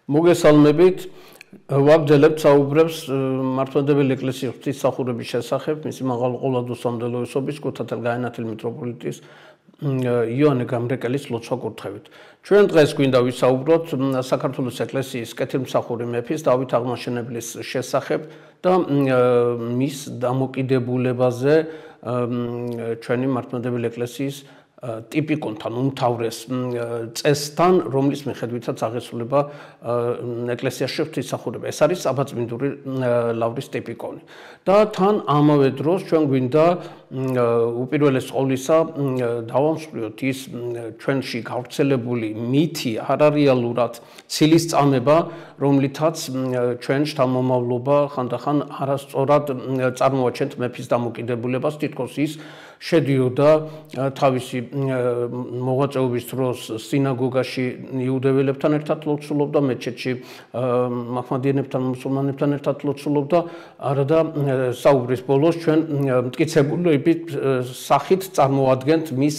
მოგესალმებით. ვაგრძელებთ საუბრებს მართლმადიდებელი ეკლესიის ღვთისმსახურების შესახებ, მისი მაღალყოლადო სამდელოესობის ქუთათელ გაენათელ მიტროპოლიტის იოანე გამრეკელის ლოცვა-კურთხევით. ჩვენ დღეს გვინდა ვისაუბროთ საქართველოს ეკლესიის კეთილმსახური მეფის დავით აღმაშენებლის შესახებ და მის დამოკიდებულებაზე ჩვენი მართლმადიდებელი ეკლესიის ტიპიკონთან, უმთავრეს წესთან, რომლის მიხედვითაც აღესრულება ეკლესიაში ღვთისმსახურება. ეს არის აბაწმინდური ლავრის ტიპიკონი. და თან ამავე დროს ჩვენ გვინდა უპირველეს ყოვლისა დავამსხვრიოთ ის ჩვენში გავრცელებული მითი, არარეალურად ცილისწამება, რომლითაც ჩვენ შთამომავლობა ხანდახან არასწორად წარმოაჩენთ მეფის დამოკიდებულებას, თითქოს ის შედიოდა თავისი მოღვაწეობის დროს სინაგოგაში იუდეველებთან ერთად ლოცულობდა, მეჩეთში მაჰმადიანებთან, მუსულმანებთან ერთად ლოცულობდა, არადა საუბრის ბოლოს ჩვენ მტკიცებულებით სახით წარმოადგენთ მის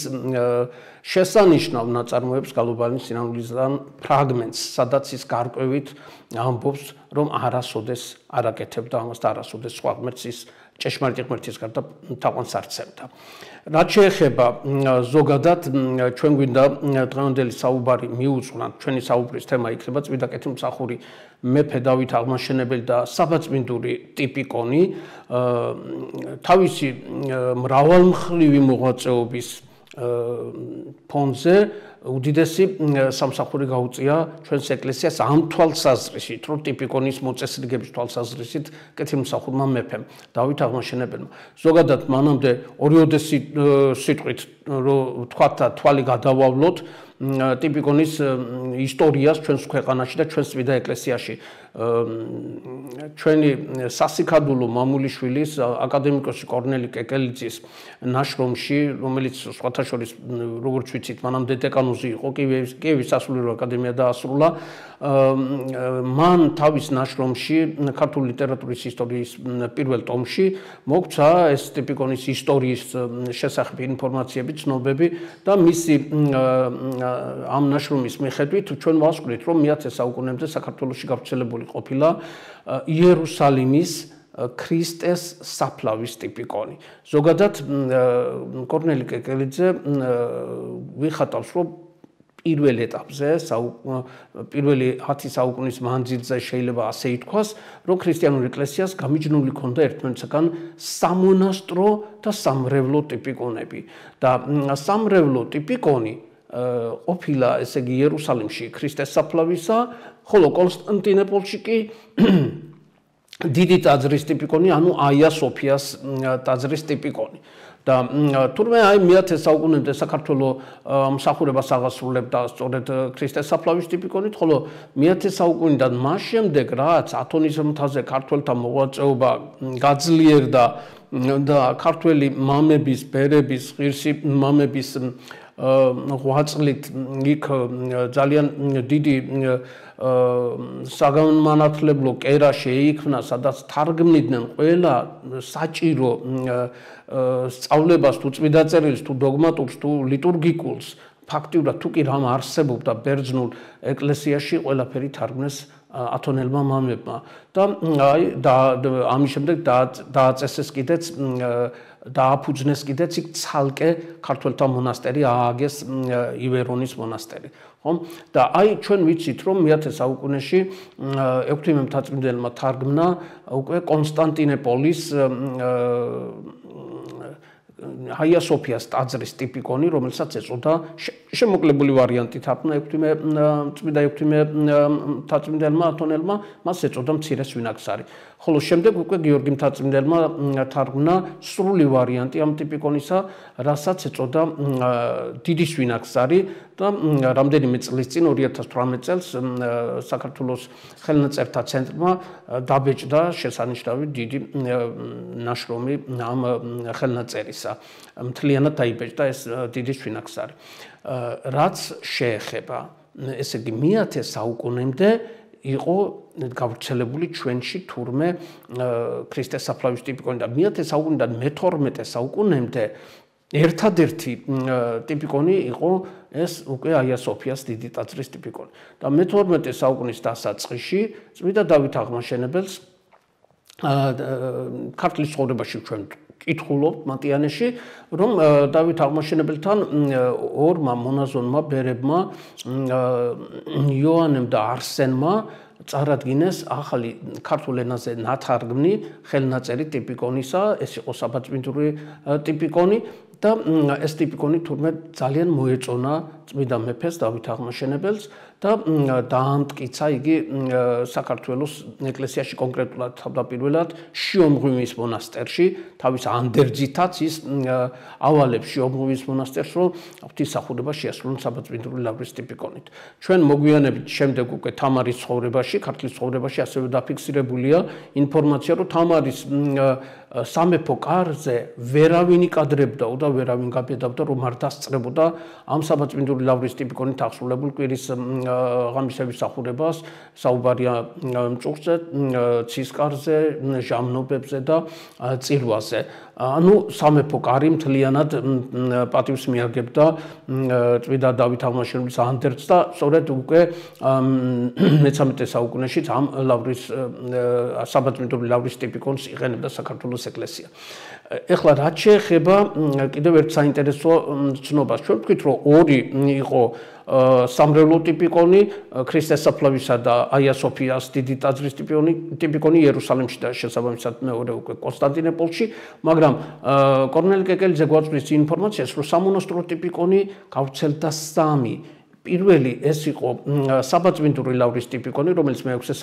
შესანიშნავ ნაწარმოებს გალობანის სინამდვილისგან ფრაგმენტს, სადაც ის გარკვევით ამბობს, რომ არასოდეს არ აკეთებდა ამას და არასოდეს სხვა ღმერთს ის ჭეშმარიტი ღმერთის გარდა თაყვანს არ სცემდა. რაც შეეხება ზოგადად ჩვენ გვინდა დღევანდელი საუბარი მიუძღვნათ, ჩვენი საუბრის თემა იქნება წმინდა კეთილმსახური მეფე დავით აღმაშენებელი და საბაწმინდური ტიპიკონი, თავისი მრავალმხრივი მოღვაწეობის ფონზე უდიდესი სამსახური გაუწია ჩვენს ეკლესიას ამ თვალსაზრისით, რომ ტიპიკონის მოწესრიგების თვალსაზრისით კეთილმსახურმა მეფემ დავით აღმაშენებელმა. ზოგადად მანამდე ორიოდე სიტყვით რომ თქვათ და თვალი გადავავლოთ ტიპიკონის ისტორიას ჩვენს ქვეყანაში და ჩვენს წმინდა ეკლესიაში. ჩვენი სასიქადულო მამულიშვილის აკადემიკოსი კორნელი კეკელიძის ნაშრომში, რომელიც სხვათა შორის როგორც ვიცით, მანამდე დეკანოზი იყო, კიევის სასულიერო აკადემია დაასრულა. მან თავის ნაშრომში ქართული ლიტერატურის ისტორიის პირველ ტომში მოგცა ეს ტიპიკონის ისტორიის შესახებ ინფორმაციები, ცნობები და მისი ამ ნაშრომის მიხედვით ჩვენ ვასკვნით, რომ მე-10 საუკუნემდე საქართველოში გავრცელებული ყოფილა იერუსალიმის ქრისტეს საფლავის ტიპიკონი. ზოგადად კორნელი კეკელიძე ვიხატავს, რომ პირველ ეტაპზე, პირველი 10 საუკუნის მანძილზე შეიძლება ასე ითქვას, რომ ქრისტიანულ ეკლესიას გამიჯნული ჰქონდა ერთმანეთსაგან სამონასტრო და სამრევლო ტიპიკონები. და სამრევლო ტიპიკონი ყოფილა, ესე იგი, იერუსალიმში ქრისტეს საფლავისა, ხოლო კონსტანტინოპოლში კი დიდი ტაძრის ტიპიკონი, ანუ აია სოფიას ტაძრის ტიპიკონი. და თურმე აი მე-10 საუკუნემდე საქართველოს მსახურებას აღასრულებდა სწორედ ქრისტეს საფლავის ტიპიკონით, ხოლო მე-10 საუკუნიდან მას შემდეგ, რაც ათონის მთაზე ქართველთა მოღვაწეობა გაძლიერდა და ქართველი მამების, ბერების, ღირსი მამების ღვაწლით იქ ძალიან დიდი საგანმანათლებლო კერა შეიქმნა, სადაც თარგმნიდნენ ყველა საჭირო სწავლებას, თუ წმინდა წერილს, თუ დოგმატურს, თუ ლიტურგიკულს. ფაქტიურად თუ კი რამ არსებობდა ბერძნულ ეკლესიაში, ყველაფერი თარგმნეს ათონელმა მამებმა. და აი ამის შემდეგ დააწესეს კიდეც დააფუძნეს კიდეც იქ ცალკე ქართველთა მონასტერი, ააგეს ივერონის მონასტერი. ხო? და აი ჩვენ ვიცით, რომ მე-10 საუკუნეში ექვთიმე მთაწმინდელმა თარგმნა უკვე კონსტანტინოპოლის აია სოფიას ტაძრის ტიპიკონი, რომელსაც ეწოდა შემოკლებული ვარიანტი თარგმნა წმინდა ექვთიმე მთაწმინდელმა ათონელმა, მას ეწოდა მცირე სვინაგსარი. ხოლო შემდეგ უკვე გიორგი მთაწმინდელმა თარგმნა სრული ვარიანტი ამ ტიპიკონისა, რასაც ეწოდა დიდი სვინაგსარი და რამდენიმე წლის წინ 2018 წელს საქართველოს ხელნაწერთა ცენტრმა დაბეჭდა შესანიშნავი დიდი ნაშრომი ამ ხელნაწერისა. მთლიანად დაიბეჭდა ეს დიდი სვინაგსარი. რაც შეეხება, ესე იგი, მე-10 საუკუნემდე იყო გავრცელებული ჩვენში თურმე ქრისტეს საფლავის ტიპიკონი და მე-10 საუკუნიდან მე-12 საუკუნემდე ერთადერთი ტიპიკონი იყო ეს უკვე აია სოფიას დიდი ტაძრის ტიპიკონი. და მე-12 საუკუნის დასაწყისში წმინდა დავით აღმაშენებელს ქართლის ცხოვრებაში ჩვენ კითხულობთ მატიანეში, რომ დავით აღმაშენებელთან ორმა მონაზონმა ბერებმა იოანემ და არსენმა წარადგინეს ახალი ქართულ ენაზე ნათარგმნი ხელნაწერი ტიპიკონისა, ეს იყო საბაწმინდური ტიპიკონი და ეს ტიპიკონი თურმე ძალიან მოეწონა წმინდა მეფეს დავით აღმაშენებელს და დაამტკიცა იგი საქართველოს ეკლესიაში კონკრეტულად თავდაპირველად შიომღვიმის მონასტერში თავის ანდერძითაც ის ავალებს შიომღვიმის მონასტერს რომ ღვთისმსახურება შეასრულონ საბაწმინდური ლავრის ტიპიკონით. ჩვენ მოგვიანებით შემდეგ უკვე თამარის ცხოვრებაში, ქართლის ცხოვრებაში ასევე დაფიქსირებულია ინფორმაცია რომ თამარის სამეფო კარზე ვერავინ იკადრებდაო და ვერავინ გაბედავდა რომ არ დასწრებოდა ამ საბაწმინდური ლავრის ტიპიკონით აღსრულებულ კვირის ღამისების მსახურებას, საუბარია მწუხზე, ცისკარზე, ჟამნობებზე და წირვაზე. ანუ სამეფო კარი მთლიანად პატივს მიაგებდა წმინდა დავით აღმაშენებლის ანდერძს და სწორედ უკვე მე-13 საუკუნეში ამ ლავრის საბაწმინდური ლავრის ტიპიკონს იყენებდა საქართველოს ეკლესია. ეხლა რაც შეეხება კიდევ ერთ საინტერესო ცნობას, ჩვენ ვთქვით რომ ორი იყო სამრევლო ტიპიკონი, ქრისტეს საფლავისა და აია სოფიას დიდი ტაძრის ტიპიკონი იერუსალიმში და შესაბამისად მეორე უკვე კონსტანტინოპოლში, მაგრამ კორნელი კეკელიძე გვაწვდის ინფორმაციას, რომ სამონასტრო ტიპიკონი გავრცელდა 3. პირველი ეს იყო საბაწმინდური ლავრის ტიპიკონი, რომელიც მე-5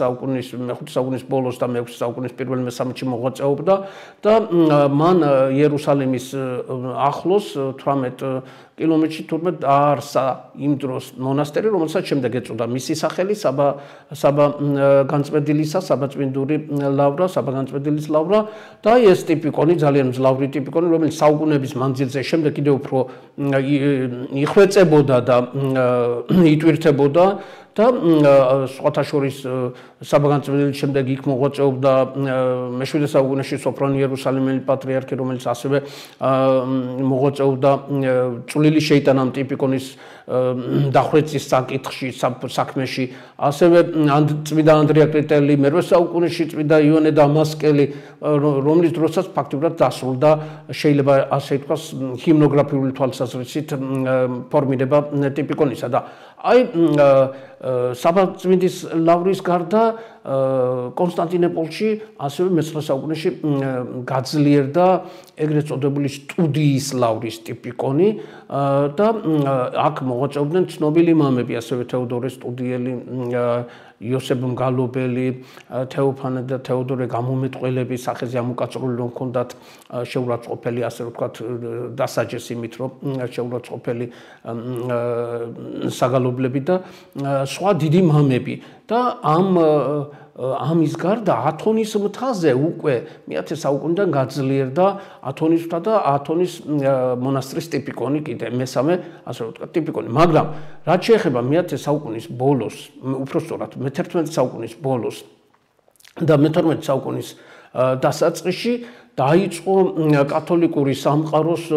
საუკუნის ბოლოს და მე-6 საუკუნის პირველ მესამეში მოღვაწეობდა და მან იერუსალიმის ახლოს 18 კილომეტრში თურმე დაარსა იმ დროს მონასტერი, რომელსაც შემდეგ ეწოდა მისი სახელი საბა განწმენდილისა, საბაწმინდური ლავრა, საბა განწმენდილის ლავრა და ეს ტიპიკონი ძალიან მძლავრი ტიპიკონი, რომელიც საუკუნეების მანძილზე შემდეგ კიდევ უფრო იხვეწებოდა და იტვირთებოდა და სხვათა შორის საბაგანწმენდელის შემდეგ იქ მოღვაწეობდა მე-7 საუკუნეში სოფრონ იერუსალიმელი პატრიარქი, რომელიც ასევე მოღვაწეობდა წვლილი შეიტანა ტიპიკონის დახვეწის საკითხში, საქმეში, ასევე წმინდა ანდრია კრიტელი მე-8 საუკუნეში, წმინდა იონე დამასკელი, რომლის დროსაც ფაქტიურად დასრულდა, შეიძლება ასე ითქვას, ჰიმნოგრაფიული თვალსაზრისით ფორმირება ტიპიკონისა და აი საბაწმინდის ლავრის გარდა კონსტანტინოპოლში ასევე მე-9 საუკუნეში გაძლიერდა ეგრეთ წოდებული სტუდიის ლავრის ტიპიკონი და აქ მოღვაწეობდნენ ცნობილი მამები, ასევე თეოდორე სტუდიელი, იოსებ მგალობელი, თეოფანე და თეოდორე გამომეტყველები სახეზე ამოკაწრული რომ ჰქონდათ შეურაცხყოფელი, ასე ვთქვათ, დასაჯეს იმით რომ შეურაცხყოფელი საგალობლები და სხვა დიდი მამები და ამის გარდა ათონის მთაზე უკვე მე-10 საუკუნიდან გაძლიერდა ათონის მთა და ათონის მონასტრის ტიპიკონი კიდე მესამე ასე ვთქვათ ტიპიკონი, მაგრამ რაც შეეხება მე-10 საუკუნის ბოლოს, უпростоრად მე-11 საუკუნის ბოლოს და მე-12 საუკუნის დასაწყისში დაიწყო კათოლიკური სამყაროს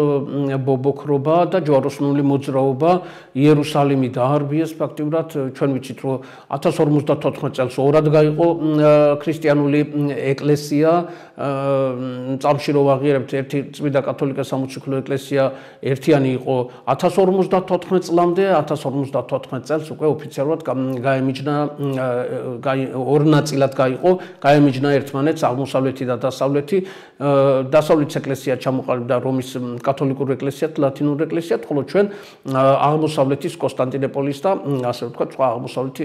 ბობოქრობა და ჯვაროსნული მოძრაობა, იერუსალიმი დაარბიეს ფაქტიურად, ჩვენ ვიცით რომ 1054 წელს ორად გაიყო ქრისტიანული ეკლესია, წამში რო ვაღიარებთ ერთი წმინდა კათოლიკე სამოციქულო ეკლესია ერთიანი იყო 1054 წლამდე, 1054 წელს უკვე ოფიციალურად გაემიჯნა ორ ნაწილად გაიყო, გაემიჯნა ერთმანეთს აღმოსავლეთი და დასავლეთი დასავლეთ ეკლესია ჩამოყალიბდა რომის კათოლიკურ ეკლესიად, ლათინურ ეკლესიად, ხოლო ჩვენ აღმოსავლეთის კონსტანტინოპოლის და ასე ვთქვათ, სხვა აღმოსავლეთი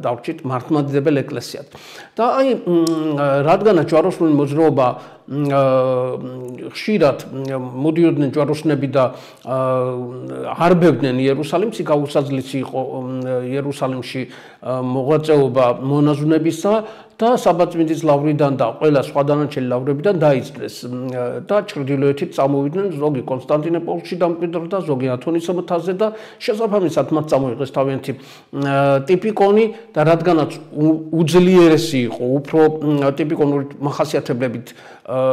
დავრჩით მართლმადიდებელ ეკლესიად. და აი რადგანაც ჯვაროსნული მოძრაობა ხშირად მოდიოდნენ ჯვაროსნები და არბევდნენ იერუსალიმს, გაუსაძლისი იყო იერუსალიმში მოღვაწეობა მონაზვნებისა და საბაწმინდის ლავრიდან და ყველა სხვა დანარჩენი ლავრებიდან დაიწყეს და ჩრდილოეთით წამოვიდნენ, ზოგი კონსტანტინოპოლში დამკვიდრდა, ზოგი ათონის მთაზე და შესაბამისად მათ წამოიღეს თავიანთი ტიპიკონი და რადგანაც უძლიერესი იყო, უფრო ტიპიკონური მახასიათებლებით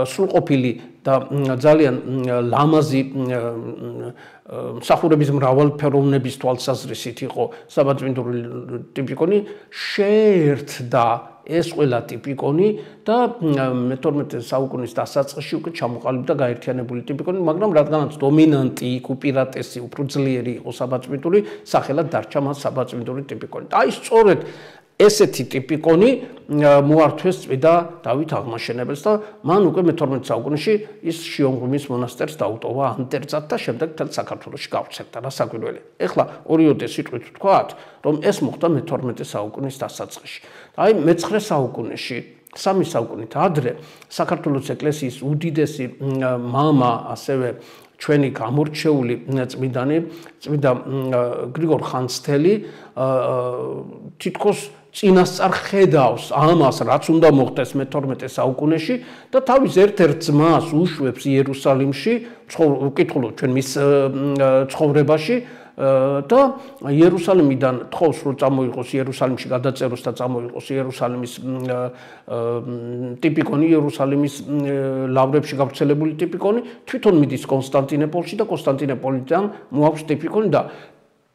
სრულყოფილი და ძალიან ლამაზი მსახურების მრავალფეროვნების თვალსაზრისით იყო საბაწმინდური ტიპიკონი შეერთდა ეს ყველა ტიპიკონი და მე-12 საუკუნის დასაწყისში უკვე ჩამოყალიბდა გაერთიანებული ტიპიკონი, მაგრამ რადგანაც დომინანტი იქ უპირატესი, უფრო ძლიერი იყო საბაწმინდური, სახელად დარჩა მას საბაწმინდური ტიპიკონი. და აი სწორედ ესეთი ტიპიკონი მოართვეს წმინდა დავით აღმაშენებელს და მან უკვე მე-12 საუკუნეში ის შიომღვიმის მონასტერს დაუტოვა ანდერძად და შემდეგ მთელ საქართველოში გავრცელდა რა საკვირველი. ეხლა ორიოდე სიტყვით ვთქვათ, რომ ეს მოხდა მე-12 საუკუნის დასაწყისში. აი მე-9 საუკუნეში, 3 საუკუნით ადრე საქართველოს ეკლესიის უდიდესი მამა, ასევე ჩვენი გამორჩეული წმინდანი, წმინდა გრიგორ ხანძთელი თითქოს წინასწარ ხედავს ამას, რაც უნდა მოხდეს მე-12 საუკუნეში და თავის ერთ-ერთ ძმას უშვებს იერუსალიმში, ვკითხულობთ ჩვენ მის ცხოვრებაში და იერუსალიმიდან თხოვს რომ წამოიღოს იერუსალიმში გადაწეროს და წამოიღოს იერუსალიმის ტიპიკონი, იერუსალიმის ლავრებში გავრცელებული ტიპიკონი, თვითონ მიდის კონსტანტინოპოლში და კონსტანტინოპოლიდან მოაქვს ტიპიკონი და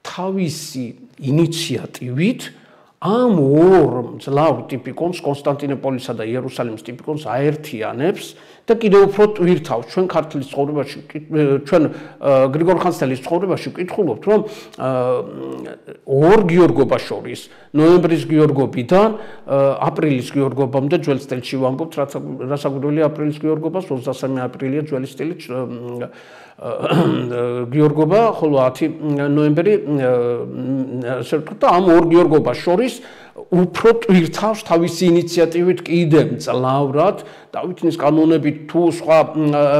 თავისი ინიციატივით ამ ორ მძლავრ ტიპიკონს, კონსტანტინოპოლისა და იერუსალიმის ტიპიკონს აერთიანებს და კიდევ უფრო ტვირთავს ჩვენ ქართლის ცხოვრებაში, ჩვენ გრიგორ ხანძთელის ცხოვრებაში ვკითხულობთ, რომ ორ გიორგობას შორის, ნოემბრის გიორგობიდან აპრილის გიორგობამდე ძველ სტილში ვამბობთ, რა საკვირველი აპრილის გიორგობას, 23 აპრილია ძველი სტილით გიორგობა, ხოლო 10 ნოემბერი და ამ ორ გიორგობას შორის უფრო ტვირთავს თავისი ინიციატივით კიდევ მძლავრად დავითის კანონებით თუ სხვა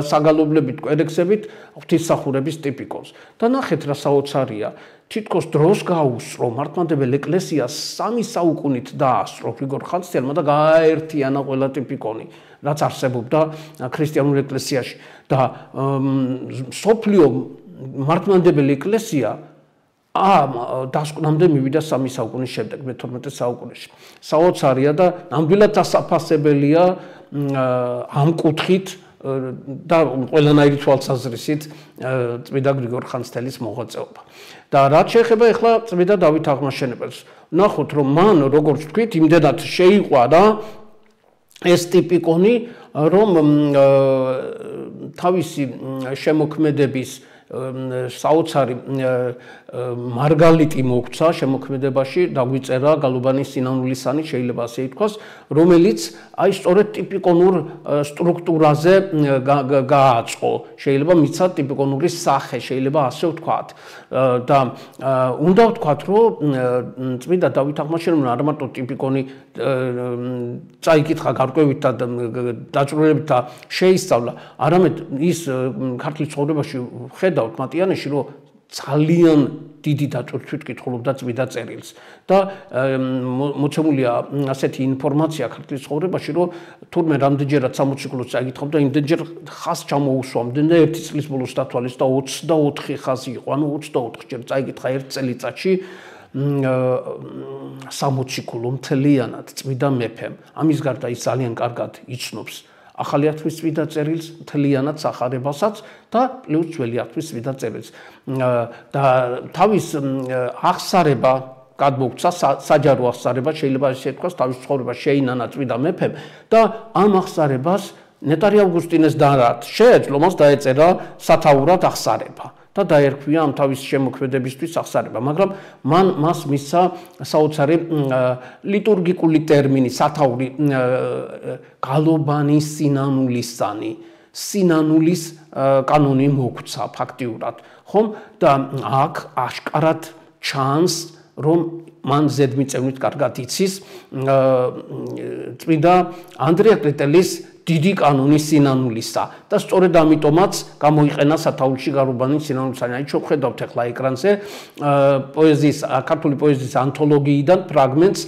საგალობლებით, კოდექსებით ღვთისმსახურების ტიპიკონს. და ნახეთ რა საოცარია, თითქოს დროს გაუსწრო მართლმადიდებელ ეკლესიას 3 საუკუნით დაასწრო გრიგორ ხანძთელმა და გააერთიანა ყველა ტიპიკონი, რაც არსებობდა ქრისტიანულ ეკლესიაში და სოფლიო მართლმადიდებელი ეკლესია ამ დასკვნამდე მივიდა 3 საუკუნის შემდეგ, მე-12 საუკუნეში. საოცარია და ნამდვილად დასაფასებელია ამ კუთხით და ყველანაირი თვალსაზრისით წმინდა გრიგორ ხანძთელის მოღვაწეობა. და რაც შეეხება ახლა წმინდა დავით აღმაშენებელს, ნახოთ რომ მან, როგორც თქვით, იმდენად შეიყვარა ეს ტიპიკონი, რომ თავისი შემოქმედების საოცარი მარგალიტი მოგვცა შემოქმედებაში, დაგვიწერა გალუბანის სინანულისანი, შეიძლება ასე ითქვას, რომელიც აი სწორედ ტიპიკონურ სტრუქტურაზე გააწყო. შეიძლება მიცა ტიპიკონური სახე, შეიძლება ასე ვთქვათ. და უნდა ვთქვათ, რომ წმინდა დავით აღმაშენებელმა არ მარტო ტიპიკონი წაიკითხა გარკვევით და დაწვრილებით და შეისწავლა, არამედ ის ქართლის ცხოვრებაში ხედავთ მატიანეში, რომ ძალიან დიდი დაწვრილებით კითხულობდა წმინდა წერილს და მოცემულია ასეთი ინფორმაცია ქართლის ცხოვრებაში, რომ თურმე რამდენჯერაც 60 კილოს წაიკითხავდა, იმდენჯერ ხას ჩამოუსვა, ამდენჯერ ერთი წლის ბოლოს დათვალეს და 24 ხაზი იყო, ანუ 24 ჯერ წაიკითხა ერთ წელიწადში 60 კილო მთლიანად წმინდა მეფემ. ამის გარდა ის ძალიან კარგად იცნობს ახალი ათვლის წმინდა წერილს, მთლიანად სახარებასაც და პლუს ძველი ათვლის წმინდა წერილს. და თავის აღსარება გადმოგცა, საჯარო აღსარება, შეიძლება ისე ითქვას, თავის ცხოვრებას შეინანა წმინდა მეფემ და ამ აღსარებას ნეტარი ავგუსტინეს დარად შეეძლო, მას დაეწერა სათაურად აღსარება. და დაერქვია ამ თავის შემოქმედებისთვის აღსარება, მაგრამ მან მას მისცა საოცარი ლიტურგიკული ტერმინი, სათაური გალობანის სინანულისანი, სინანულის კანონი მოგვცა ფაქტიურად, ხომ? და აქ აშკარად ჩანს, რომ მან ზედმიწევნით კარგად იცის წმინდა ანდრია კრიტელის დიდი კანონის სინანულისა და სწორედ ამიტომაც გამოიყენა სათაურში გალობანის სინანულისანი. აი შევხედავთ ახლა ეკრანზე პოეზიის, ქართული პოეზიის ანთოლოგიიდან ფრაგმენტს,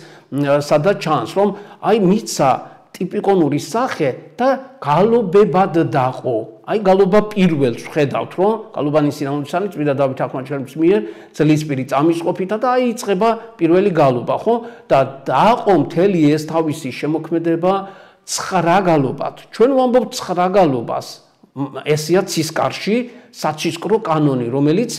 სადაც ჩანს, რომ აი მიცა ტიპიკონური სახე და გალობებად დაყო. აი გალობა პირველს ვხედავთ, რომ გალობანის სინანულისანი წმინდა დავით აღმაშენებლის მიერ ძლისპირი წამისყოფითა და აი იწყება პირველი გალობა, ხო? და დაყო მთელი ეს თავისი შემოქმედება 9 გალობად. ჩვენ ვამბობთ 9 გალობას. ესია ცისკარში საცისკრო კანონი, რომელიც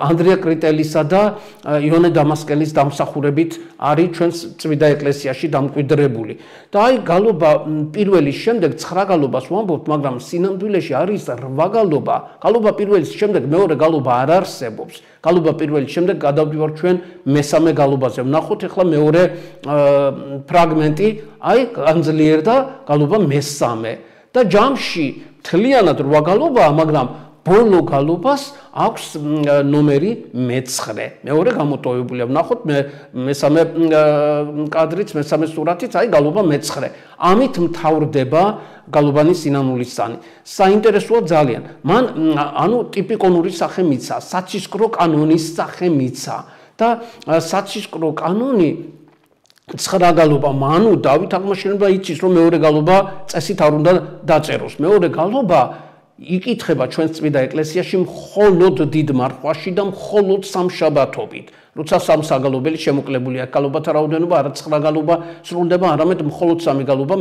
ანდრია კრიტელისა და იონე დამასკელის დამსახურებით არის ჩვენს წმინდა ეკლესიაში დამკვიდრებული. და აი გალობა პირველის შემდეგ 9 გალობას ვამბობთ, მაგრამ სინამდვილეში არის 8 გალობა. გალობა პირველის შემდეგ მეორე გალობა არ არსებობს. გალობა პირველის შემდეგ გადავდივარ ჩვენ მესამე გალობაზე. ვნახოთ ახლა მეორე ფრაგმენტი, აი განძლიერდა გალობა მესამე. და ჯამში მთლიანად 8 გალობაა, მაგრამ ბოლო გალობას აქვს ნომერი მე-9. მეორე გამოტოვებულია. ვნახოთ მესამე კადრიც, მესამე სურათიც, აი გალობა მე-9. ამით მთავრდება გალობანის სინანულისანი. საინტერესოა ძალიან. მან ანუ ტიპიკონური სახე მიცა, საცისკრო კანონის სახე მიცა და საცისკრო კანონი 9 გალობა, ანუ დავით აღმაშენებლა იცის, რომ მეორე გალობა წესით არ უნდა დაწეროს. მეორე გალობა იკითხება ჩვენს წმინდა ეკლესიაში მხოლოდ დიდ მარხვაში და მხოლოდ სამშაბათობით. როცა სამსაგალობელი შემოკლებულია გალობათა რაოდენობა, არა 9 გალობა სრულდება, არამედ მხოლოდ 3 გალობა,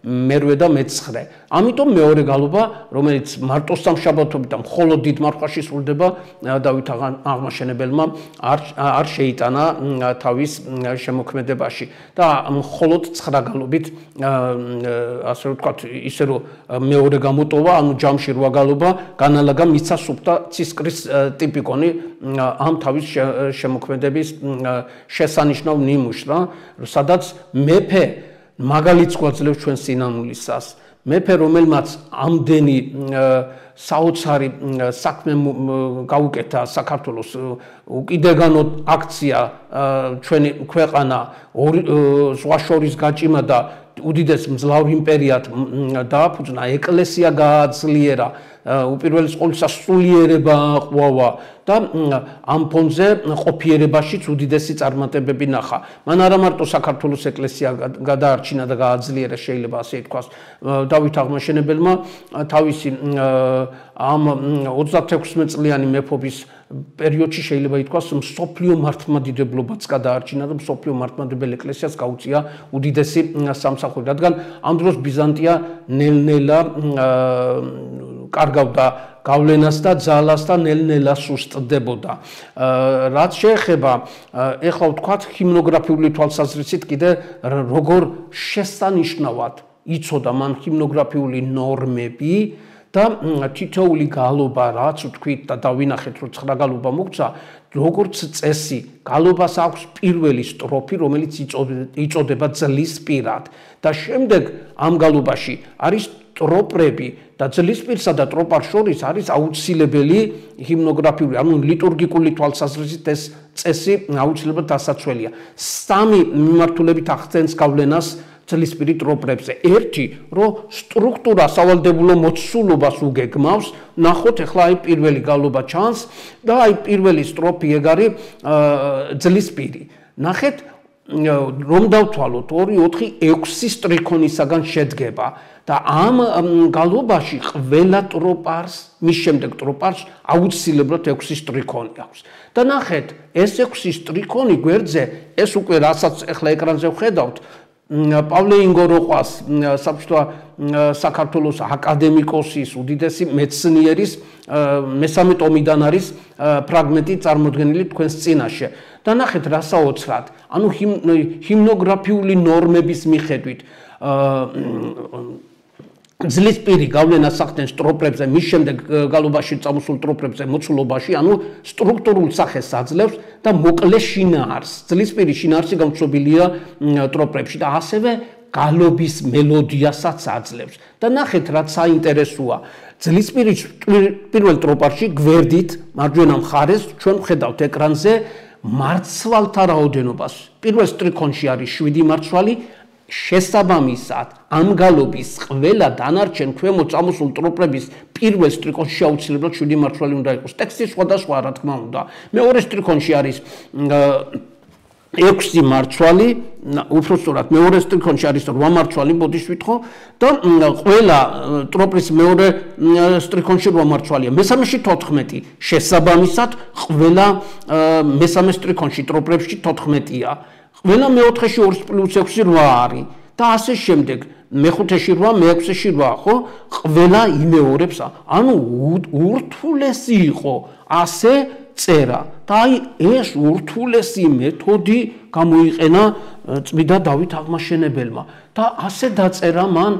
მერვე და მე-9. ამიტომ მეორე გალობა, რომელიც მარტო სამშაბათობით და მხოლოდ დიდ მარხვაში სრულდება, დავით აღმაშენებელმა არ შეიტანა თავის შემოქმედებაში და მხოლოდ 9 გალობით, ასე ვთქვათ, ისე რომ მეორე გამოტოვა, ანუ ჯამში 8 გალობა, განალაგა მიცა სუფთა ცისკრის ტიპიკონი ამ თავის შემოქმედების შესანიშნავ ნიმუშს, სადაც მეფე მაგალითს გვაძლევს ჩვენ სინანულისას. მეფე, რომელმაც ამდენი საოცარი საქმე გაუკეთა საქართველოს, უკიდეგანო აქცია ჩვენი ქვეყანა, ზღვა შორის გაჭიმა და უდიდეს მძლავრ იმპერიად დააფუძნა, ეკლესია გააძლიერა, უპირველეს ყოვლისა სულიერება აყვავა და ამ ფონზე ყოფიერებაშიც უდიდესი წარმატებები ნახა. მან არა მარტო საქართველოს ეკლესია გადაარჩინა და გააძლიერა, შეიძლება ასე ითქვას, დავით აღმაშენებელმა თავისი ამ 36 წლიანი მეფობის პერიოდში შეიძლება ითქვას, მსოფლიო მართლმადიდებლობაც გადაარჩინა და მსოფლიო მართლმადიდებელ ეკლესიას გაუწია უდიდესი სამსახური, რადგან ამ დროს ბიზანტია ნელ-ნელა კარგავდა გავლენას და ძალას და ნელ-ნელა სუსტდებოდა. რაც შეეხება, ეხლა ვთქვათ, ჰიმნოგრაფიული თვალსაზრისით კიდე როგორ შესანიშნავად იცოდა მან ჰიმნოგრაფიული ნორმები და თითოეული გალობა, რაც ვთქვით და დავინახეთ, რომ 9 გალობა მოგცა, როგორც წესი, გალობას აქვს პირველი სტროფი, რომელიც იწოდება ძლის პირად და შემდეგ ამ გალობაში არის ტროპრები და ძლის პირსა და ტროპარს შორის არის აუცილებელი ჰიმნოგრაფიული, ანუ ლიტურგიკული თვალსაზრისით ეს წესი აუცილებლად დასაცველია. 3 მიმართულებით ახდენს გავლენას ძლისპირი ტროპრებზე. ერთი, რომ სტრუქტურა სავალდებულო მოცულობას უგეგმავს, ნახოთ ახლა აი პირველი გალობა ჩანს და აი პირველი სტროფი ეგ არის ძლისპირი. ნახეთ, რომ დავთვალოთ 2, 4, 6 სტრიქონისაგან შედგება და ამ გალობაში ყველა ტროპარს, მის შემდეგ ტროპარს აუცილებლად 6 სტრიქონი აქვს. და ნახეთ, ეს 6 სტრიქონი გვერდზე, ეს უკვე რასაც ახლა ეკრანზე ვხედავთ, პავლე ინგოროყვას, საბჭოთა საქართველოს აკადემიკოსის, უდიდესი მეცნიერის მესამე ტომიდან არის ფრაგმენტი წარმოდგენილი თქვენს წინაშე. და ნახეთ, რა საოცრად, ანუ ჰიმნოგრაფიული ნორმების მიხედვით ძლისპირი გავლენას ახდენს ტროპრებზე, მის შემდეგ გალობაში წამოსულ ტროპრებზე მოცულობაში, ანუ სტრუქტურულ სახეს აძლევს და მოკლე შინაარსს. ძლისპირი შინაარსი გამწვავილია ტროპრებში და ასევე გალობის მელოდიასაც აძლევს. და ნახეთ, რაც საინტერესოა, ძლისპირის პირველ ტროპარში გვერდით მარჯვენა მხარეს ჩვენ ვხედავთ ეკრანზე მარცვალთა რაოდენობას. პირველ სტრიქონში არის 7 მარცვალი, შესაბამისად ამ გალობის ყველა დანარჩენ ქვემოთ წამოსულ ტროპრების პირველ სტრიქონში აუცილებლად 7 მარცვალი უნდა იყოს. ტექსტი სხვადასხვა, რა თქმა უნდა. მეორე სტრიქონში არის 6 მარცვალი, უბრალოდ მეორე სტრიქონში არის 8 მარცვალი, ბოდიშ ვითხოვ და ყველა ტროპრის მეორე სტრიქონში 8 მარცვალია. მესამეში 14, შესაბამისად ყველა მესამე სტრიქონში ტროპრებში 14-ია. ყველა მეოთხეში 2+6 8 არის და ასე შემდეგ მეხუთეში 8, მეექვსეში 8, ხო? ყველა იმეორებს, ანუ ურთულესი იყო ასე წერა. და აი ეს ურთულესი მეთოდი გამოიყენა წმიდა დავით აღმაშენებელმა და ასე დაწერა მან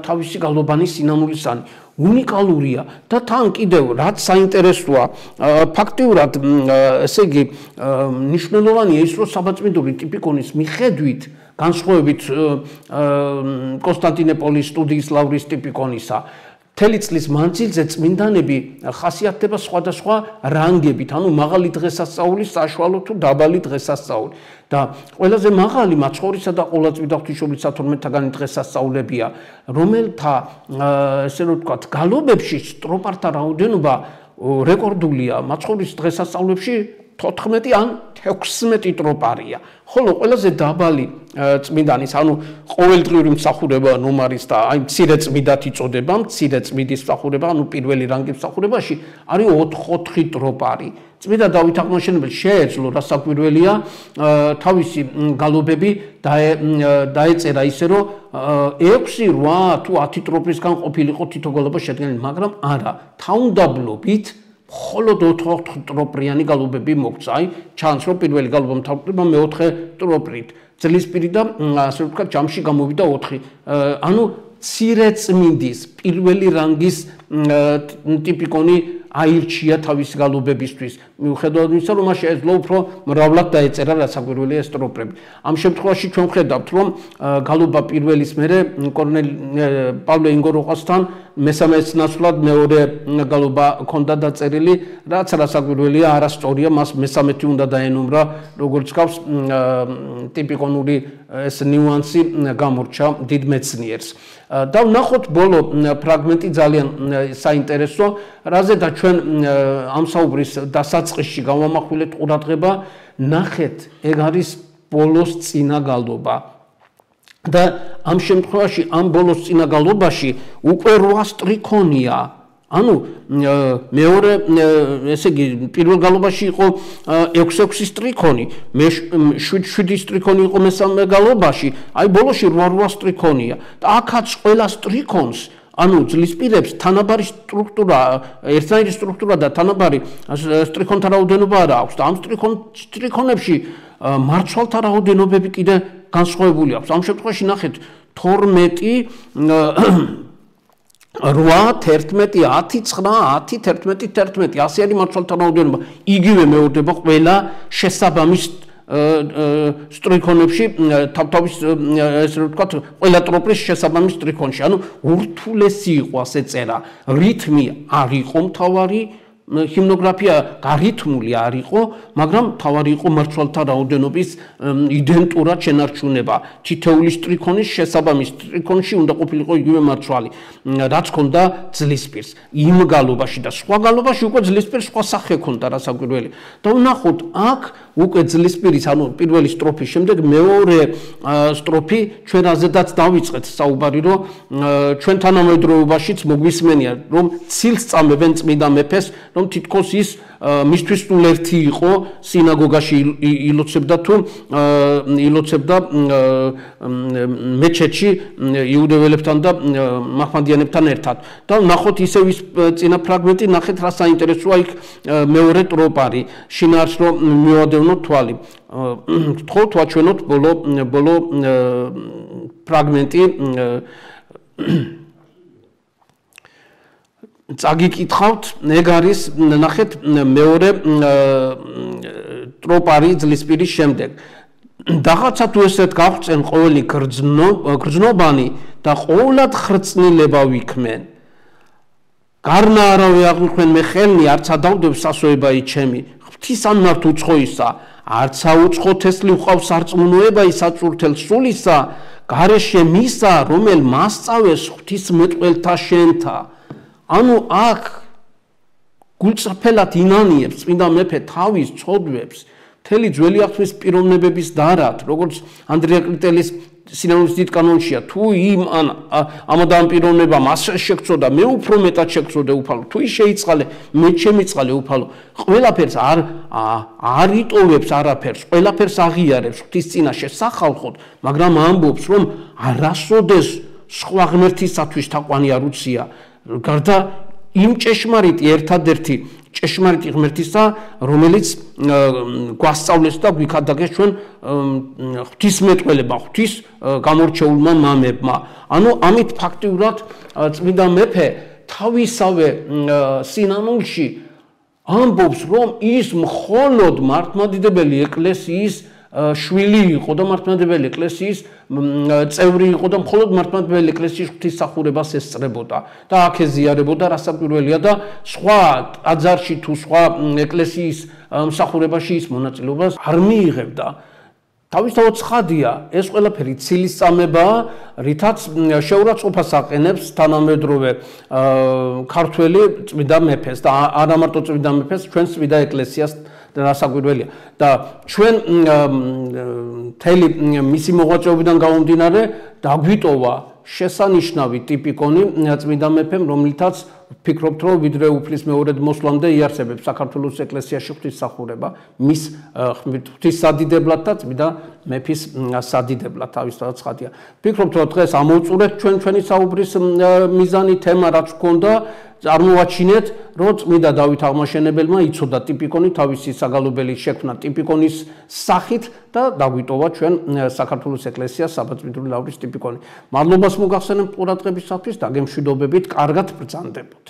თავისი გალობანის სინამულისანი. უნიკალურია და თან კიდევ რაც საინტერესოა ფაქტიურად ესე იგი მნიშვნელოვანია ის რომ საბაწმინდური ტიპიკონის მიხედვით განსხვავებით კონსტანტინოპოლის სტუდიის ლავრის ტიპიკონისა მთელი წლის მანძილზე წმინდანები ხასიათდება სხვადასხვა რანგებით, ანუ მაღალი დღესასწაული, საშუალო თუ დაბალი დღესასწაული. და ყველაზე მაღალი მაცხოვრისა და ყოვლადწმიდა ღვთისმშობლის 12-თაგანი დღესასწაულებია, რომელთა ესე რომ ვთქვათ, გალობებში სტროპართა რაოდენობა რეკორდულია. მაცხოვრის დღესასწაულებში 14 ან 16 ტროპარია. ხოლო ყველაზე დაბალი წმინდანის, ანუ ყოველდღიური მსახურება ნომარის და აი მცირე წმიდად იწოდება, მცირე წმიდის მსახურება, ანუ პირველი რანგის მსახურებაში არის 4 ტროპარი. წმიდა დავით აღმაშენებელს შეეძლო, რა საკვირველია, თავისი გალობები დაეწერა ისე, რომ 6, 8 თუ 10 ტროპისგან ყოფილიყო თითო გალობა შედგენილი, მაგრამ არა, თავდაბლობით მხოლოდ 4 ტროპრიანი გალობები მოგცა. აი, ჩანს, რომ პირველი გალობა მთავრდება მეოთხე ტროპრით. ძლისპირი და ასე ვთქვათ, ჯამში გამოვიდა 4. ანუ მცირე წმინდის პირველი რანგის ტიპიკონი აირჩია თავის გალობებისთვის. მიუხედავად იმისა, რომ მას შეეძლო უფრო მრავლად დაეწერა რასაკვირველია სტროპრები. ამ შემთხვევაში ჩვენ ვხედავთ, რომ გალობა პირველის მერე პავლე ინგოროყვასთან მესამეც ნაცვლად მეორე გალობა ჰქონდა დაწერილი, რაც რასაკვირველია არასწორია, მას მესამეთი უნდა დაენომრა, როგორც გავს ტიპიკონური ეს ნიუანსი გამორჩა დიდ მეცნიერს. და ვნახოთ ბოლო ფრაგმენტი ძალიან საინტერესო, რაზედაც ჩვენ ამ საუბრის დასაწყისში გავამახვილეთ ყურადღება, ნახეთ, ეგ არის ბოლოს წინა გალობა. და ამ შემთხვევაში ამ ბოლოს წინა გალობაში უკვე 8 სტრიქონია. ანუ მეორე ესე იგი პირველ გალობაში იყო 6 სტრიქონი, 7 სტრიქონი იყო მესამე გალობაში, აი ბოლოში 8 სტრიქონია. და აქაც ყველა სტრიქონს ანუ ძლისპირებს თანაბარი სტრუქტურა, ერთნაირი სტრუქტურა და თანაბარი სტრიქონთა რაოდენობა არა აქვს და ამ სტრიქონებში მარცვალთა რაოდენობები კიდე განსხვავებული აქვს. ამ შემთხვევაში ნახეთ 12 8, 11, 10, 9, 10, 11, 11, ასე არის მარცვალთა რაოდენობა. იგივე მეორდება ყველა შესაბამის სტრიქონებში, თავთავის ესე ვთქვათ, ყველა ტროპრის შესაბამის სტრიქონში. ანუ ურთულესი იყო ასე წერა. რითმი არ იყო მთავარი, ჰიმნოგრაფია გარითმული არ იყო, მაგრამ მთავარი იყო მარცვალთა რაოდენობის იდენტურად შენარჩუნება. თითოეული სტრიქონის შესაბამის სტრიქონში უნდა ყოფილიყო იგივე მარცვალი, რაც ჰქონდა ძლისპირს. იმ გალობაში და სხვა გალობაში უკვე ძლისპირს სხვა სახე ჰქონდა რასაკვირველი. და ვნახოთ აქ უკვე ძლისპირის, ანუ პირველი სტროფის შემდეგ მეორე სტროფი ჩვენ რაზედაც დავიწყეთ საუბარი, რომ ჩვენ თანამედროვეობაშიც მოგვისმენია, რომ ცილს წამებენ წმიდა მეფეს, რომ თითქოს ის მისთვის სულ ერთი იყო სინაგოგაში ილოცებდა თუ ილოცებდა მეჩეთში იუდეველებთან და მაჰმადიანებთან ერთად. და ნახოთ ისევ ის წინა ფრაგმენტი, ნახეთ რა საინტერესოა იქ მეორე ტროპარი, შინაარს რომ მივადევნოთ თვალი. გთხოვთ ვაჩვენოთ ბოლო ფრაგმენტი. წაგიკითხავთ, ეგ არის ნახეთ მეორე ტროპარი ძლისპირის შემდეგ. დაღაცა თუ ესეთ გავხწენ ყოველი გრძნობანი და ყოვლად ხრწნილება ვიქმენ. გარნა არავე აღიქვენ მე ხელნი, არც ადავდებ სასოებაი ჩემი. ღვთისამნართ უცხოისა, არც აუცხო თესლი ვყავს სარწმუნოებაი საწურთელ სულისა, გარეშე მისა, რომელ მასწავეს ღვთისმეტყველთა შენთა. ანუ აქ გულწრფელად ინანიებს წმინდა მეფე თავის ცოდვებს მთელი ძველი აღთქმის პიროვნებების დარად, როგორც ანდრია კრიტელის სინანულის დიდ კანონშია თუ იმ ამადამ პიროვნებამ ასე შექცოდა მე უფრო მეტად შექცოდე უფალო თუ ის შეიწყალე მე შემიწყალე უფალო ყველაფერს არ იტოვებს არაფერს ყველაფერს აღიარებს ღვთის წინაშე სახალხოდ მაგრამ ამბობს რომ არასოდეს სხვა ღმერთისათვის თაყვანი არ უცია გარდა იმ ჭეშმარიტი ერთადერთი ჭეშმარიტი ღმერთისა რომელიც გვასწავლეს და გვიქადაგეს ჩვენ ღვთისმეტყველება ღვთის გამორჩეულმა მამებმა ანუ ამით ფაქტიურად წმინდა მეფე თავისავე სინანულში ამბობს რომ ის მხოლოდ მართლმადიდებელი ეკლესიის შვილი იყო და მართლმადიდებელი ეკლესიის წევრი იყო და მხოლოდ მართლმადიდებელი ეკლესიის ღვთისმსახურებას ესწრებოდა და აქ ეზიარებოდა რასაკვირველია და სხვა ტაძარში თუ სხვა ეკლესიის მსახურებაში ის მონაწილეობას არ მიიღებდა თავისთავად ცხადია ეს ყველაფერი ცილისწამებაა რითაც შეურაცხყოფას აყენებს თანამედროვე ქართველი წმინდა მეფეს და არა მარტო წმინდა მეფეს ჩვენს წმინდა ეკლესიას რასაკვირველია და ჩვენ მთელი მისი მოღვაწეობიდან გამომდინარე დაგვიტოვა შესანიშნავი ტიპიკონი წმინდა მეფემ რომლითაც ვფიქრობთ რომ ვიდრე უფლის მეორედ მოსვლამდე იარსებებს საქართველოს ეკლესიაში ღვთისმსახურება მის ღვთისსადიდებლად და წმინდა მეფის სადიდებლად თავისთავად ცხადია ვფიქრობთ რომ დღეს ამოვწურეთ ჩვენი საუბრის მიზანი თემა რაც გქონდა წარმოვაჩინეთ რომ წმინდა დავით აღმაშენებელმა იცოდა ტიპიკონი თავისი საგალობელი შექმნა ტიპიკონის სახით და დაგვიტოვა ჩვენ საქართველოს ეკლესიას საბჭოური ლავრის ტიპიკონი მადლობას მოგახსენებთ ყურადღებისათვის და გემშვიდობებით კარგად ბრძანდებო